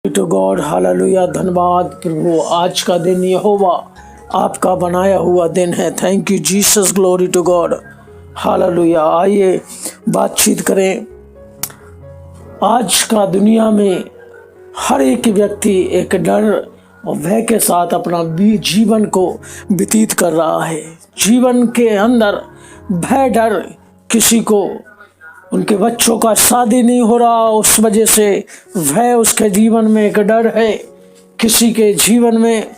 To God, hallelujah. धन्यवाद प्रभु, आज का दिन यहोवा आपका बनाया हुआ दिन है। Thank you Jesus, glory to God, hallelujah. आइए बातचीत करें। आज का दुनिया में हर एक व्यक्ति एक डर और भय के साथ अपना जीवन को व्यतीत कर रहा है। जीवन के अंदर भय, डर, किसी को उनके बच्चों का शादी नहीं हो रहा, उस वजह से भय उसके जीवन में एक डर है। किसी के जीवन में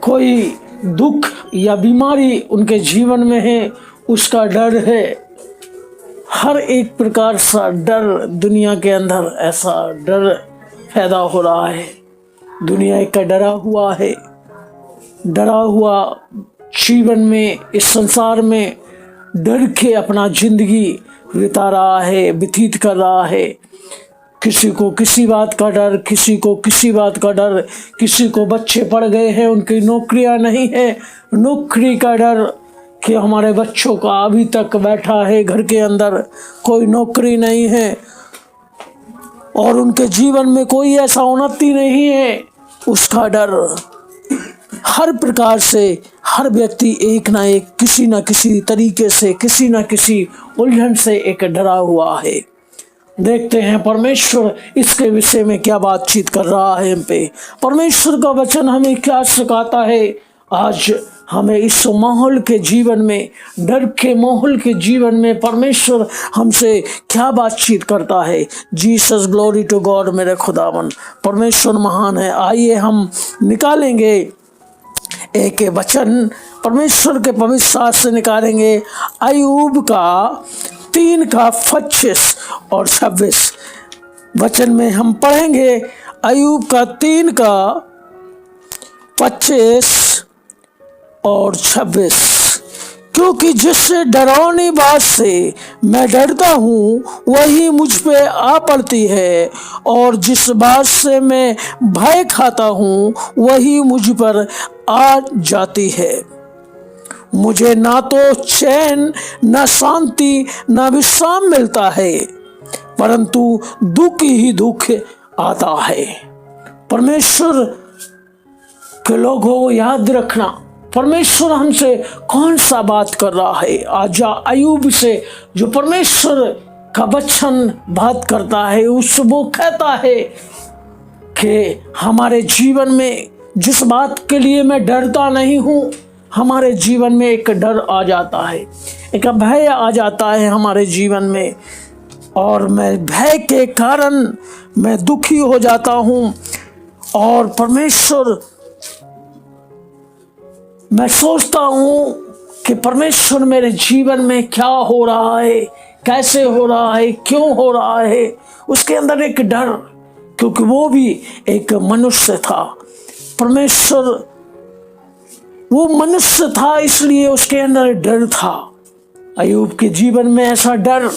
कोई दुख या बीमारी उनके जीवन में है, उसका डर है। हर एक प्रकार सा डर दुनिया के अंदर, ऐसा डर पैदा हो रहा है। दुनिया एक डरा हुआ है, डरा हुआ जीवन में, इस संसार में डर के अपना जिंदगी बिता रहा है, व्यतीत कर रहा है। किसी को किसी बात का डर, किसी को किसी बात का डर, किसी को बच्चे पढ़ गए हैं, उनकी नौकरियां नहीं है, नौकरी का डर कि हमारे बच्चों का अभी तक बैठा है घर के अंदर, कोई नौकरी नहीं है और उनके जीवन में कोई ऐसा उन्नति नहीं है, उसका डर। हर प्रकार से हर व्यक्ति एक ना एक, किसी ना किसी तरीके से, किसी ना किसी उलझन से एक डरा हुआ है। देखते हैं परमेश्वर इसके विषय में क्या बातचीत कर रहा है हम पे। परमेश्वर का वचन हमें क्या सिखाता है। आज हमें इस माहौल के जीवन में, डर के माहौल के जीवन में परमेश्वर हमसे क्या बातचीत करता है। Jesus, glory to God. मेरे खुदावन परमेश्वर महान है। आइए हम निकालेंगे एक वचन परमेश्वर के पवित्र शास्त्र से, निकालेंगे अय्यूब का 3:25 और 26 वचन में हम पढ़ेंगे। अय्यूब का 3:25 और 26। क्योंकि जिससे डरावनी बात से मैं डरता हूँ वही मुझ पे आ पड़ती है, और जिस बात से मैं भय खाता हूँ वही मुझ पर आ जाती है। मुझे ना तो चैन, ना शांति, ना विश्राम मिलता है, परंतु दुख ही दुख आता है। परमेश्वर के लोगों, याद रखना परमेश्वर हमसे कौन सा बात कर रहा है। आज अय्यूब से जो परमेश्वर का वचन बात करता है, उस वो कहता है कि हमारे जीवन में जिस बात के लिए मैं डरता नहीं हूँ, हमारे जीवन में एक डर आ जाता है, एक भय आ जाता है हमारे जीवन में, और मैं भय के कारण मैं दुखी हो जाता हूँ। और परमेश्वर, मैं सोचता हूँ कि परमेश्वर मेरे जीवन में क्या हो रहा है, कैसे हो रहा है, क्यों हो रहा है। उसके अंदर एक डर, क्योंकि वो भी एक मनुष्य था। परमेश्वर वो मनुष्य था, इसलिए उसके अंदर डर था। अय्यूब के जीवन में ऐसा डर,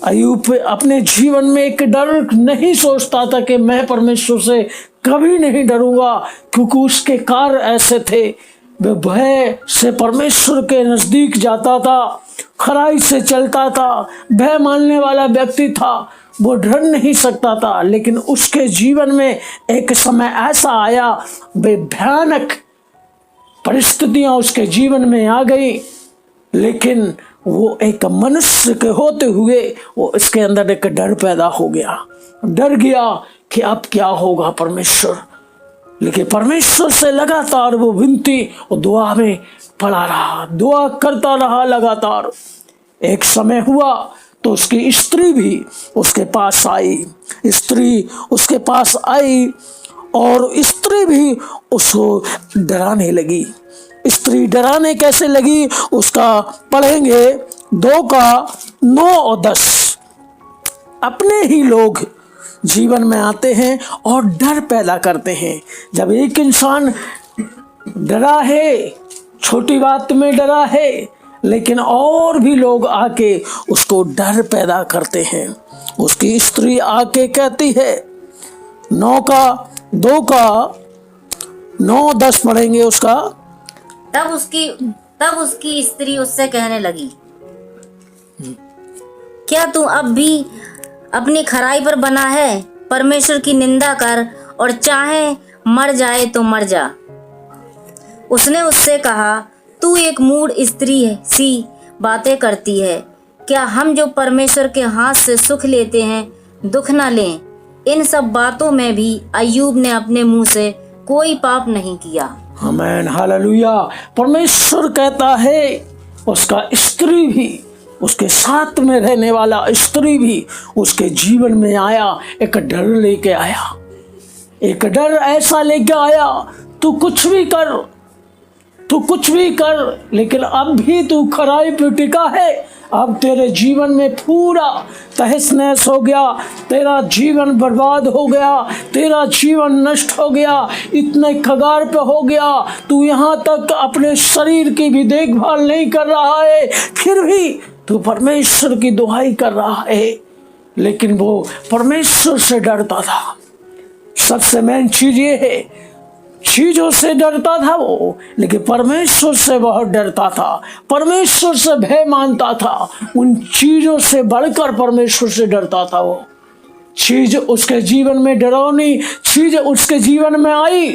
अय्यूब अपने जीवन में एक डर नहीं सोचता था कि मैं परमेश्वर से कभी नहीं डरूंगा, क्योंकि उसके कार्य ऐसे थे। वह भय से परमेश्वर के नजदीक जाता था, खराई से चलता था, भय मानने वाला व्यक्ति था, वो डर नहीं सकता था। लेकिन उसके जीवन में एक समय ऐसा आया, वे भयानक परिस्थितियां उसके जीवन में आ गई, लेकिन वो एक मनुष्य के होते हुए वो इसके अंदर एक डर पैदा हो गया। डर गया कि अब क्या होगा परमेश्वर। लेकिन परमेश्वर से लगातार वो विनती और दुआ में पड़ा रहा, दुआ करता रहा लगातार। एक समय हुआ तो उसकी स्त्री भी उसके पास आई, स्त्री उसके पास आई और स्त्री भी उसको डराने लगी। स्त्री डराने कैसे लगी, उसका पढ़ेंगे 2:9 और 10। अपने ही लोग जीवन में आते हैं और डर पैदा करते हैं। जब एक इंसान डरा है, छोटी बात में डरा है, लेकिन और भी लोग आके उसको डर पैदा करते हैं। उसकी स्त्री आके कहती है, 2:9-10 पढ़ेंगे उसका। तब उसकी स्त्री उससे कहने लगी, क्या तू अब भी अपनी खराई पर बना है? परमेश्वर की निंदा कर और चाहे मर जाए तो मर जा। उसने उससे कहा, तू एक मूढ़ स्त्री सी बातें करती है। क्या हम जो परमेश्वर के हाथ से सुख लेते हैं दुख न लें? इन सब बातों में भी अय्यूब ने अपने मुंह से कोई पाप नहीं किया। आमीन, हालेलुया। परमेश्वर कहता है उसका स्त्री भी, उसके साथ में रहने वाला स्त्री भी उसके जीवन में आया, एक डर लेके आया, एक डर ऐसा लेके आया, तू कुछ भी कर, तू कुछ भी कर, लेकिन अब भी तू खराई पे टिका है। अब तेरे जीवन में पूरा तहस नहस हो गया, तेरा जीवन बर्बाद हो गया, तेरा जीवन नष्ट हो गया, इतने कगार पे हो गया, तू यहाँ तक अपने शरीर की भी देखभाल नहीं कर रहा है, फिर भी तू परमेश्वर की दुहाई कर रहा है। लेकिन वो परमेश्वर से डरता था। सबसे मेन चीज ये है, चीजों से डरता था वो, लेकिन परमेश्वर से बहुत डरता था, परमेश्वर से भय मानता था, उन चीजों से बढ़कर परमेश्वर से डरता था। वो चीज उसके जीवन में, डरावनी चीज उसके जीवन में आई,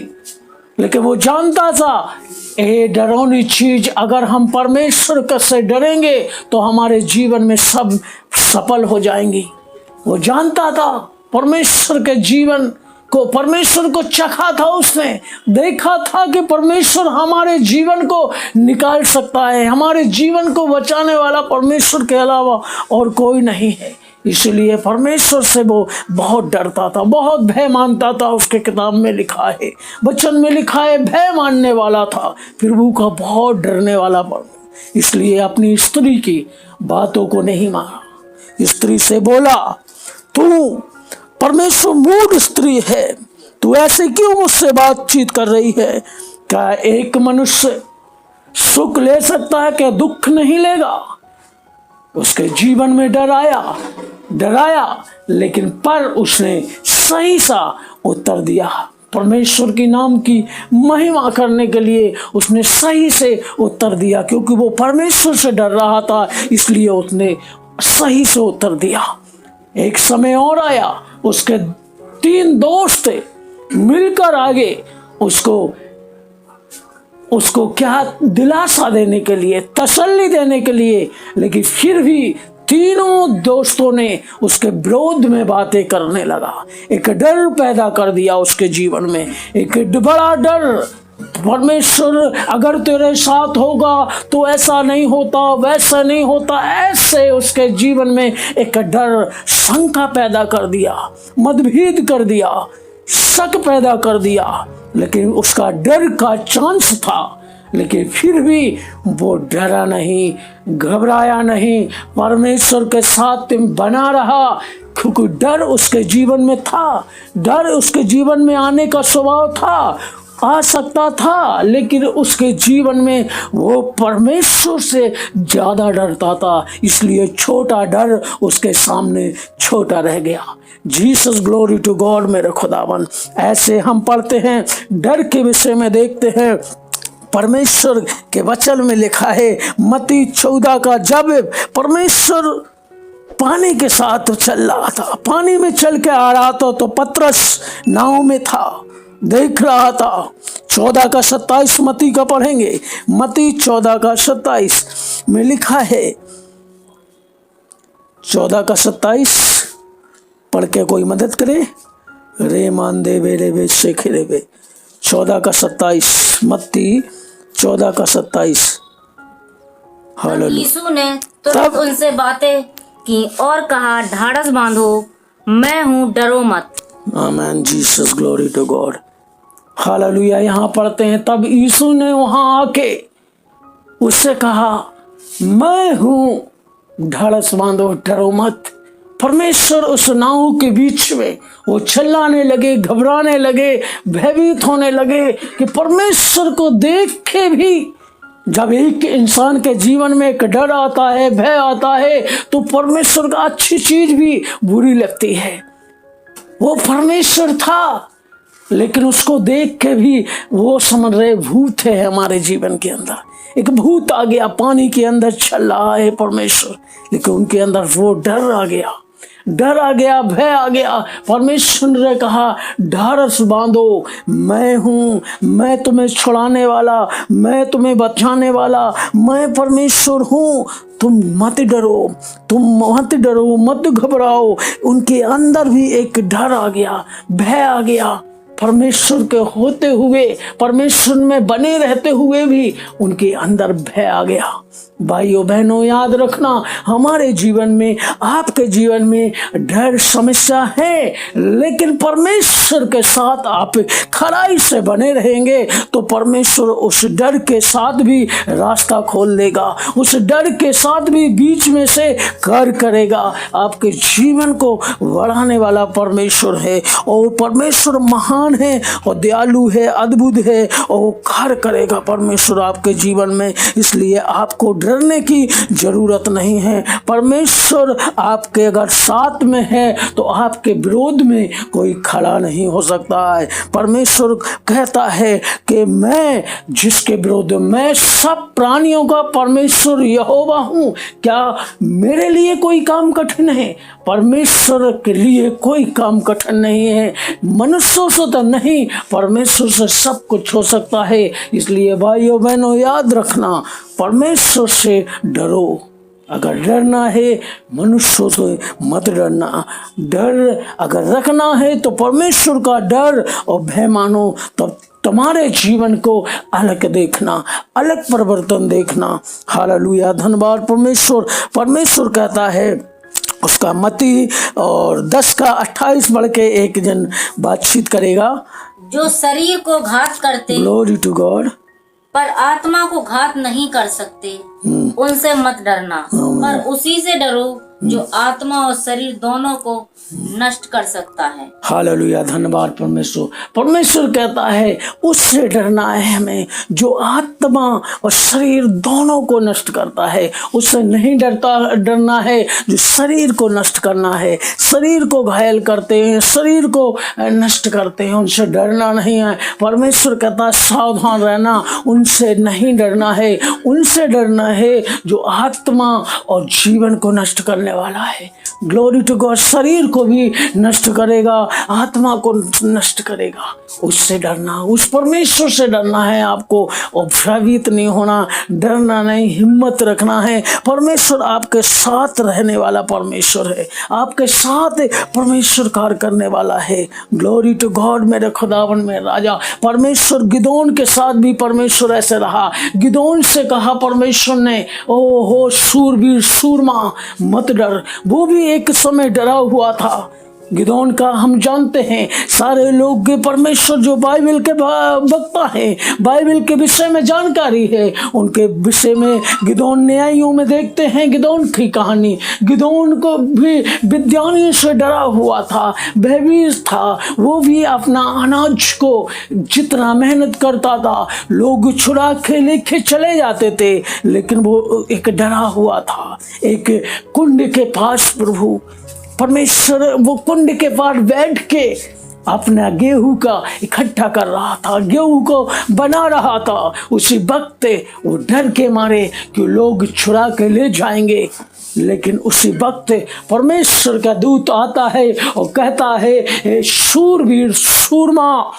लेकिन वो जानता था ये डरावनी चीज अगर हम परमेश्वर से डरेंगे तो हमारे जीवन में सब सफल हो जाएंगी। वो जानता था परमेश्वर के जीवन को, परमेश्वर को चखा था, उसने देखा था कि परमेश्वर हमारे जीवन को निकाल सकता है, हमारे जीवन को बचाने वाला परमेश्वर के अलावा और कोई नहीं है। इसलिए परमेश्वर से वो बहुत डरता था, बहुत भय मानता था। उसके किताब में लिखा है, वचन में लिखा है, भय मानने वाला था, प्रभु का बहुत डरने वाला। इसलिए अपनी स्त्री की बातों को नहीं माना। स्त्री से बोला, तू परमेश्वर मूढ़ स्त्री है, तू ऐसे क्यों मुझसे बातचीत कर रही है? क्या एक मनुष्य सुख ले सकता है, क्या दुख नहीं लेगा? उसके जीवन में डराया, लेकिन पर उसने सही सा उत्तर दिया। परमेश्वर के नाम की महिमा करने के लिए उसने सही से उत्तर दिया, क्योंकि वो परमेश्वर से डर रहा था, इसलिए उसने सही से उत्तर दिया। एक समय और आया, उसके 3 दोस्त मिलकर आगे उसको क्या दिलासा देने के लिए, तसल्ली देने के लिए, लेकिन फिर भी तीनों दोस्तों ने उसके विरोध में बातें करने लगा। एक डर पैदा कर दिया उसके जीवन में, एक बड़ा डर। परमेश्वर अगर तेरे साथ होगा तो ऐसा नहीं होता, वैसा नहीं होता, ऐसे उसके जीवन में एक डर, शंका पैदा कर दिया, मतभेद कर दिया, शक पैदा कर दिया। लेकिन उसका डर का चांस था, लेकिन फिर भी वो डरा नहीं, घबराया नहीं, परमेश्वर के साथ बना रहा, क्योंकि डर उसके जीवन में था। डर उसके जीवन में आने का स्वभाव था, आ सकता था, लेकिन उसके जीवन में वो परमेश्वर से ज्यादा डरता था, इसलिए छोटा डर उसके सामने छोटा रह गया। Jesus, glory to God. मेरे खुदावन, ऐसे हम पढ़ते हैं, डर के विषय में देखते हैं, परमेश्वर के वचन में लिखा है मत्ती 14 का, जब परमेश्वर पानी के साथ चल रहा था, पानी में चल के आ रहा था, तो पतरस नाव में था, देख रहा था। 14 का 27 मत्ती का पढ़ेंगे, मत्ती 14 का 27 में लिखा है, 14 का 27 पढ़ के कोई मदद करे। रे मान दे रे वे शेख रे वे। 14 का 27, मत्ती 14 का 27। हालेलुया। यीशु ने तुरंत उनसे बातें की और कहा, ढाढ़स बांधो, मैं हूँ, डरो मत। Amen, Jesus, glory to God. Hallelujah. यहाँ पढ़ते हैं, तब यीशु ने वहां आके उससे कहा, मैं हूँ, ढाढ़स बांधो, डरो मत। परमेश्वर उस नाव के बीच में वो चिल्लाने लगे, घबराने लगे, भयभीत होने लगे कि परमेश्वर को देख के भी, जब एक इंसान के जीवन में एक डर आता है, भय आता है, तो परमेश्वर का अच्छी चीज भी बुरी लगती है। वो परमेश्वर था, लेकिन उसको देख के भी वो समझ रहे भूत है हमारे जीवन के अंदर। एक भूत आ गया, पानी के अंदर चल रहा है परमेश्वर, लेकिन उनके अंदर वो डर आ गया। डर आ गया, भय आ गया। परमेश्वर ने कहा ढारस बांधो, मैं हूँ, मैं तुम्हें छुड़ाने वाला, मैं तुम्हें बचाने वाला, मैं परमेश्वर हूँ। तुम मत डरो, तुम मत डरो, मत घबराओ। उनके अंदर भी एक डर आ गया, भय आ गया। परमेश्वर के होते हुए, परमेश्वर में बने रहते हुए भी उनके अंदर भय आ गया। भाइयों बहनों, याद रखना, हमारे जीवन में, आपके जीवन में डर समस्या है, लेकिन परमेश्वर के साथ आप खराई से बने रहेंगे तो परमेश्वर उस डर के साथ भी रास्ता खोल देगा, उस डर के साथ भी बीच में से कार्य करेगा। आपके जीवन को बढ़ाने वाला परमेश्वर है, और परमेश्वर महान है और दयालु है, अद्भुत है, और वो कार्य करेगा परमेश्वर आपके जीवन में। इसलिए आपको डरने की जरूरत नहीं है। परमेश्वर आपके अगर साथ में है तो आपके विरोध में कोई खड़ा नहीं हो सकता है। परमेश्वर कहता है कि मैं जिसके विरोध, मैं सब प्राणियों का परमेश्वर यहोवा हूँ। क्या मेरे लिए कोई काम कठिन है? परमेश्वर के लिए कोई काम कठिन नहीं है। मनुष्यों से तो नहीं, परमेश्वर से सब कुछ हो सकता है। इसलिए भाइयों बहनों, याद रखना, परमेश्वर से डरो। अगर डरना है मनुष्यों से मत डरना। डर अगर रखना है तो परमेश्वर का डर और भय मानो, तब तुम्हारे जीवन को अलग देखना, अलग परिवर्तन देखना। हालेलुया, धन्यवाद परमेश्वर। परमेश्वर कहता है, उसका मत्ती और 10:28 बढ़ के एक जन बातचीत करेगा। जो शरीर को घात करते, ग्लोरी टू गॉड, पर आत्मा को घात नहीं कर सकते, उनसे मत डरना, पर उसी से डरो जो आत्मा और शरीर दोनों को नष्ट कर सकता है। हालेलुया, धन्यवाद परमेश्वर। परमेश्वर कहता है उससे डरना है हमें जो आत्मा और शरीर दोनों को नष्ट करता है। उससे नहीं डरना है जो शरीर को नष्ट करना है, शरीर को घायल करते हैं, शरीर को नष्ट करते हैं, उनसे डरना नहीं है। परमेश्वर कहता है सावधान रहना, उनसे नहीं डरना है। उनसे डरना है जो आत्मा और जीवन को नष्ट करने वाला है। Glory to God. शरीर को भी नष्ट करेगा, आत्मा को नष्ट करेगा। उससे डरना, उस परमेश्वर से डरना है आपको, और भयभीत नहीं होना, डरना नहीं, हिम्मत रखना है। परमेश्वर आपके साथ रहने वाला परमेश्वर है, आपके साथ परमेश्वर कार्य करने वाला है। Glory to God. मेरे खुदावन में राजा परमेश्वर, गिदोन के साथ भी परमेश्वर ऐसे रहा। गिदोन से कहा परमेश्वर ने, ओ हो शूरवीर सूरमा, मत डर। वो भी एक समय डरा हुआ था। गिदोन का हम जानते हैं, सारे लोग परमेश्वर जो बाइबल के वक्ता हैं, बाइबल के विषय में जानकारी है, उनके विषय में गिदोन न्यायियों में देखते हैं गिदोन की कहानी। गिदोन को भी विद्यानियों से डरा हुआ था, भयभीत था। वो भी अपना अनाज को जितना मेहनत करता था, लोग चुरा के लेके चले जाते थे, लेकिन वो एक डरा हुआ था। एक कुंड के पास प्रभु परमेश्वर, वो कुंड के पास बैठ के अपना गेहूं का इकट्ठा कर रहा था, गेहूं को बना रहा था। उसी वक्त वो डर के मारे कि लोग छुड़ा के ले जाएंगे, लेकिन उसी वक्त परमेश्वर का दूत आता है और कहता है, शूरवीर सूरमा।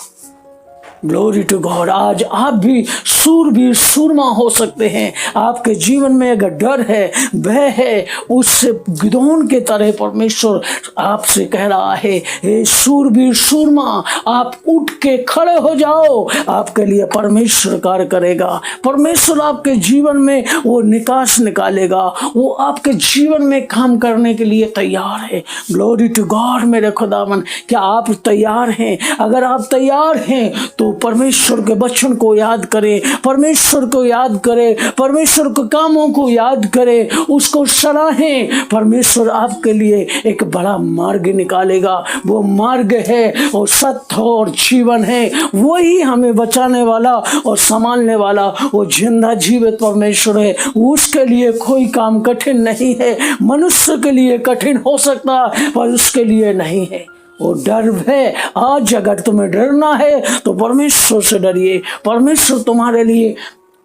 Glory to God. आज आप भी सूरवीर सूरमा हो सकते हैं। आपके जीवन में अगर डर है, भय है, उससे गिदोन के तरह परमेश्वर आपसे कह रहा है, हे सूरवीर सूरमा, आप उठ के खड़े हो जाओ। आपके लिए परमेश्वर कार्य करेगा। परमेश्वर आपके जीवन में वो निकास निकालेगा, वो आपके जीवन में काम करने के लिए तैयार है। Glory to God. मेरे खुदावन, क्या आप तैयार हैं? अगर आप तैयार हैं तो परमेश्वर के वचन को याद करें, परमेश्वर को याद करें, परमेश्वर के कामों को याद करें, उसको सराहें। परमेश्वर आपके लिए एक बड़ा मार्ग निकालेगा। वो मार्ग है, वो सत्य और जीवन है। वही हमें बचाने वाला और संभालने वाला वो जिंदा जीवित परमेश्वर है। उसके लिए कोई काम कठिन नहीं है। मनुष्य के लिए कठिन हो सकता है, पर उसके लिए नहीं है। वो डर है। आज अगर तुम्हें डरना है तो परमेश्वर से डरिए, परमेश्वर तुम्हारे लिए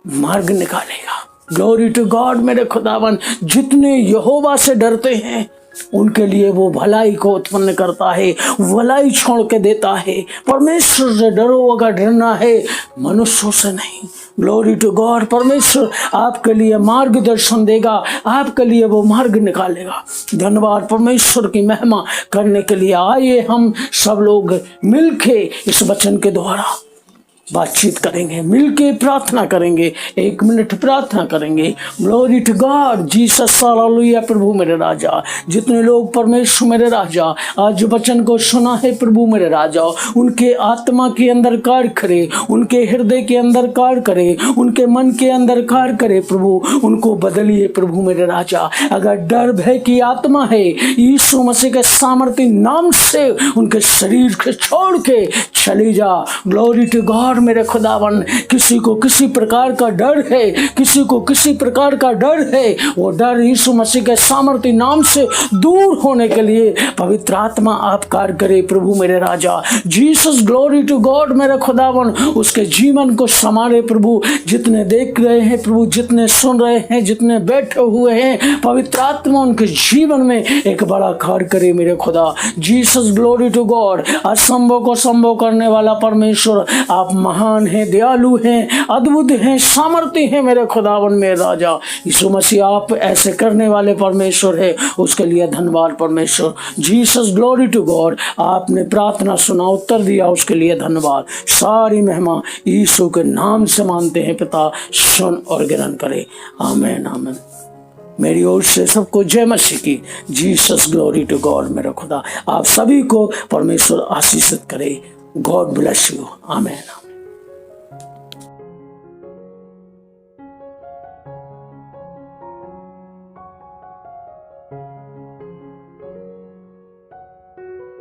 मार्ग निकालेगा। Glory to God. मेरे खुदावन, जितने यहोवा से डरते हैं उनके लिए वो भलाई को उत्पन्न करता है, भलाई छोड़ के देता है। परमेश्वर से डरो, अगर डरना है मनुष्यों से नहीं। Glory to God. परमेश्वर आपके लिए मार्गदर्शन देगा, आपके लिए वो मार्ग निकालेगा। धन्यवाद परमेश्वर की महिमा करने के लिए। आइए हम सब लोग मिलके इस वचन के द्वारा बातचीत करेंगे, मिलके प्रार्थना करेंगे, 1 मिनट प्रार्थना करेंगे। Glory to God Jesus hallelujah. प्रभु मेरे राजा, जितने लोग परमेश्वर मेरे राजा आज वचन को सुना है प्रभु मेरे राजा, उनके आत्मा के अंदर कार्य करे, उनके हृदय के अंदर कार्य करे, उनके मन के अंदर कार्य करे प्रभु, उनको बदलिए प्रभु मेरे राजा। अगर डर भय की आत्मा है, यीशु मसीह के सामर्थ्य नाम से उनके शरीर को छोड़ के चली जा। ग्लोरी टू गॉड मेरे खुदावन। किसी को किसी प्रकार का डर है, किसी को किसी प्रकार का डर है, वो डर यीशु मसीह के सामर्थ्य नाम से दूर होने के लिए पवित्र आत्मा आप कार्य करे प्रभु मेरे राजा। जीसस ग्लोरी टू गॉड मेरे खुदावन, उसके जीवन को संभाले प्रभु। जितने देख रहे हैं प्रभु, जितने सुन रहे हैं, जितने बैठे हुए हैं, पवित्र आत्मा उनके जीवन में एक बड़ा कार्य करे मेरे खुदा। Jesus glory to God. असंभव को संभव करने वाला परमेश्वर, आप महान हैं, दयालु हैं, अद्भुत हैं, सामर्थ्य हैं मेरे खुदावन मेरे राजा। यीशु मसीह आप ऐसे करने वाले परमेश्वर है, उसके लिए धन्यवाद परमेश्वर। Jesus glory to God. आपने प्रार्थना सुना, उत्तर दिया, उसके लिए धन्यवाद। सारी महिमा यीशु के नाम से मानते हैं पिता, सुन और ग्रहण करे। आमीन आमीन। मेरी ओर से सबको जय मसीह की। जीसस ग्लोरी टू गॉड मेरा खुदा। आप सभी को परमेश्वर आशीषित करे। God bless you. आमीन।